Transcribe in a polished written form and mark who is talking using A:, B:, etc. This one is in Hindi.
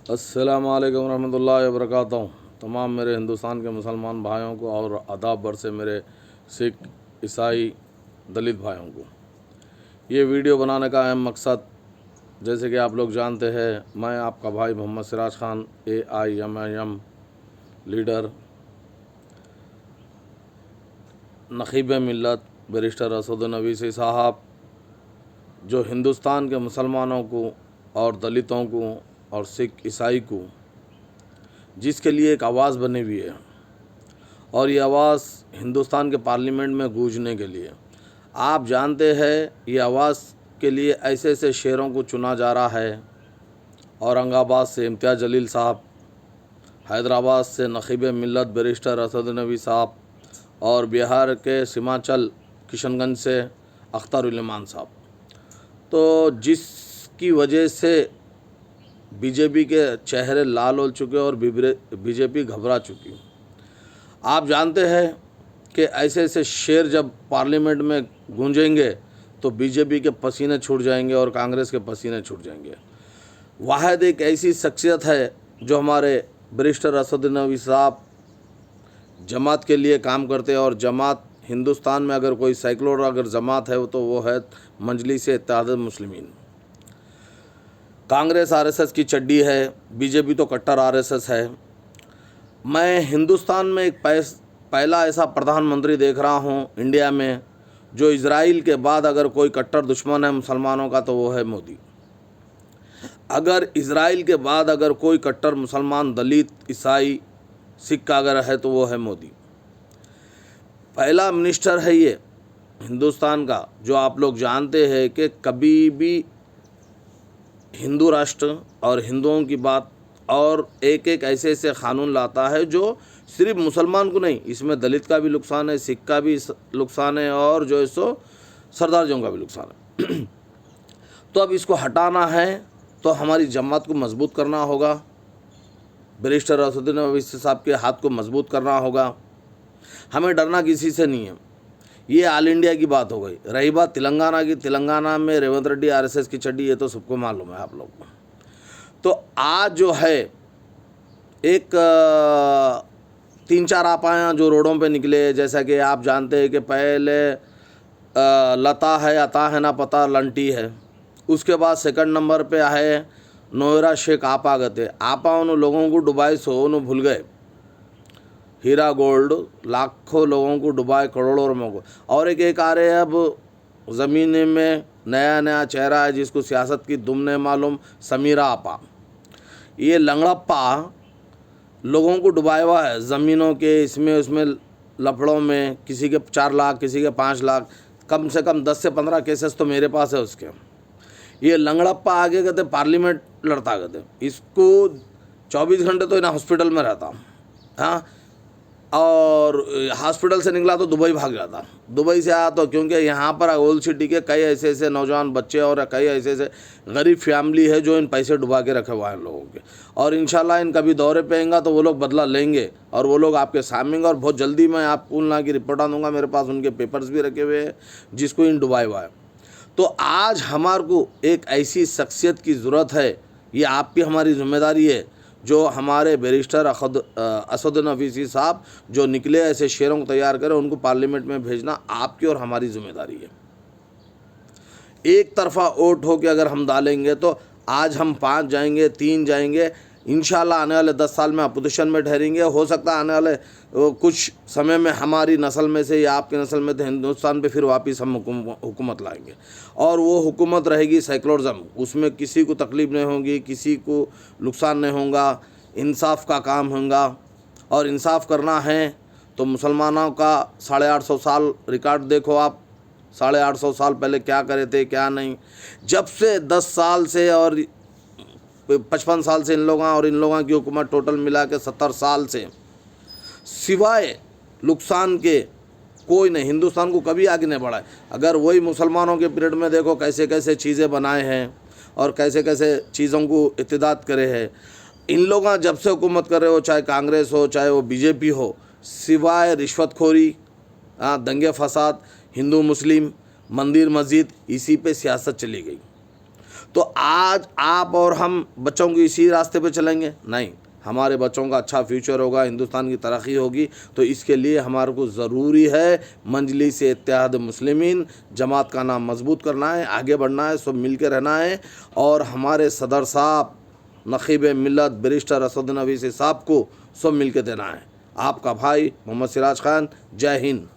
A: अस्सलामुअलैकुम रहमतुल्लाहि व बरकातहू। तमाम मेरे हिंदुस्तान के मुसलमान भाइयों को और आदाब बर से मेरे सिख, ईसाई, दलित भाइयों को ये वीडियो बनाने का अहम मकसद, जैसे कि आप लोग जानते हैं, मैं आपका भाई मोहम्मद सिराज खान AIMIM लीडर, नखीब मिल्लत बैरिस्टर असदुद्दीन अवीसी साहब, जो हिंदुस्तान के मुसलमानों को और दलितों को और सिख ईसाई को जिसके लिए एक आवाज़ बनी हुई है, और ये आवाज़ हिंदुस्तान के पार्लियामेंट में गूंजने के लिए, आप जानते हैं, ये आवाज़ के लिए ऐसे ऐसे शेरों को चुना जा रहा है। औरंगाबाद से इम्तियाज़ जलील साहब, हैदराबाद से नखीब मिल्लत बैरिस्टर असदुद्दीन अवीसी साहब, और बिहार के सीमांचल किशनगंज से अख्तर उल-इमान साहब। तो जिसकी वजह से बीजेपी के चेहरे लाल हो चुके और बीजेपी घबरा चुकी। आप जानते हैं कि ऐसे ऐसे शेर जब पार्लियामेंट में गूंजेंगे तो बीजेपी के पसीने छूट जाएंगे और कांग्रेस के पसीने छूट जाएंगे। वाहिद एक ऐसी शख्सियत है जो हमारे बैरिस्टर असदुद्दीन अवीसी साहब जमात के लिए काम करते हैं, और जमात हिंदुस्तान में अगर कोई सेकुलर अगर जमात है तो वो है मजलिस-ए-इत्तेहादुल मुस्लिमीन। कांग्रेस RSS की चड्डी है, बीजेपी तो कट्टर RSS है। मैं हिंदुस्तान में एक पहला ऐसा प्रधानमंत्री देख रहा हूँ इंडिया में, जो इजराइल के बाद अगर कोई कट्टर दुश्मन है मुसलमानों का तो वो है मोदी। अगर इजराइल के बाद अगर कोई कट्टर मुसलमान, दलित, ईसाई, सिख का अगर है तो वो है मोदी। पहला मिनिस्टर है ये हिंदुस्तान का, जो आप लोग जानते हैं कि कभी भी हिंदू राष्ट्र और हिंदुओं की बात और एक एक ऐसे ऐसे कानून लाता है जो सिर्फ मुसलमान को नहीं, इसमें दलित का भी नुकसान है, सिख का भी नुकसान है, और जो है सो सरदारजों का भी नुकसान है। तो अब इसको हटाना है तो हमारी जमात को मजबूत करना होगा, बैरिस्टर असदुद्दीन अवीसी साहब के हाथ को मजबूत करना होगा। हमें डरना किसी से नहीं है। ये ऑल इंडिया की बात हो गई। रही बात तेलंगाना की, तेलंगाना में रेवंत रेड्डी RSS की चड्डी, ये तो सबको मालूम है आप लोग को। तो आज जो है एक 3-4 आपायाँ जो रोडों पे निकले, जैसा कि आप जानते हैं कि पहले लता है अता है ना पता लंटी है, उसके बाद सेकंड नंबर पे है नोएरा शेख आपा गते। आपा उन लोगों को डुबाई सो उन्होंने भूल गए। हीरा गोल्ड लाखों लोगों को डुबाए, करोड़ों रुपयों को। और एक आ रहे हैं अब ज़मीन में नया चेहरा है जिसको सियासत की दुम नहीं मालूम, समीरा आपा। ये लंगड़प्पा लोगों को डुबाया हुआ है ज़मीनों के इसमें उसमें लफड़ों में, किसी के 4 लाख, किसी के 5 लाख, कम से कम 10 से 15 केसेस तो मेरे पास है उसके। ये लंगड़प्पा आगे कहते पार्लियामेंट लड़ता कहते, इसको 24 घंटे तो इन्हें हॉस्पिटल में रहता। हाँ, और हॉस्पिटल से निकला तो दुबई भाग जाता। दुबई से आया तो क्योंकि यहाँ पर ओल्ड सिटी के कई ऐसे ऐसे नौजवान बच्चे और कई ऐसे ऐसे गरीब फैमिली है जो इन पैसे डुबा के रखे हुए हैं लोगों के, और इंशाल्लाह इन कभी दौरे पे आएंगे तो वो लोग बदला लेंगे और वो लोग आपके सामने, और बहुत जल्दी मैं आपको उन की रिपोर्ट दूंगा। मेरे पास उनके पेपर्स भी रखे हुए हैं जिसको इन डुबाया हुआ है। तो आज हमारे को एक ऐसी शख्सियत की ज़रूरत है, ये आपकी हमारी जिम्मेदारी है, जो हमारे बैरिस्टर असदुद्दीन अवीसी साहब जो निकले ऐसे शेरों को तैयार करें, उनको पार्लियामेंट में भेजना आपकी और हमारी जिम्मेदारी है। एक तरफा वोट हो के अगर हम डालेंगे तो आज हम 5 जाएंगे, 3 जाएंगे, इंशाल्लाह आने वाले 10 साल में अपोजिशन में ठहरेंगे। हो सकता है आने वाले कुछ समय में हमारी नस्ल में से या आपकी नस्ल में से हिंदुस्तान पे फिर वापस हम हुकूमत लाएंगे, और वो हुकूमत रहेगी सेकुलरिज्म। उसमें किसी को तकलीफ़ नहीं होगी, किसी को नुकसान नहीं होगा, इंसाफ का काम होगा। और इंसाफ करना है तो मुसलमानों का 850 साल रिकॉर्ड देखो आप, 850 साल पहले क्या करे थे क्या नहीं। जब से 10 साल से और 55 साल से इन लोगों की हुकूमत टोटल मिला के 70 साल से सिवाय नुकसान के कोई नहीं, हिंदुस्तान को कभी आगे नहीं बढ़ाए। अगर वही मुसलमानों के पीरियड में देखो कैसे कैसे चीज़ें बनाए हैं और कैसे कैसे चीज़ों को इत्तेदाद करे हैं। इन लोग जब से हुकूमत कर रहे हो, चाहे कांग्रेस हो चाहे वो बीजेपी हो, सिवाय रिश्वतखोरी, दंगे फसाद, हिंदू मुस्लिम, मंदिर मस्जिद, इसी पे सियासत चली गई। तो आज आप और हम बच्चों को इसी रास्ते पे चलेंगे? नहीं, हमारे बच्चों का अच्छा फ्यूचर होगा, हिंदुस्तान की तरक्की होगी। तो इसके लिए हमारे को ज़रूरी है मजलिस इत्तेहाद मुस्लिमीन जमात का नाम मजबूत करना है, आगे बढ़ना है, सब मिल के रहना है। और हमारे सदर साहब नक़ीब मिल्लत बैरिस्टर असद नवीसी साहब को सब मिल के देना है। आपका भाई मोहम्मद सिराज खान। जय हिंद।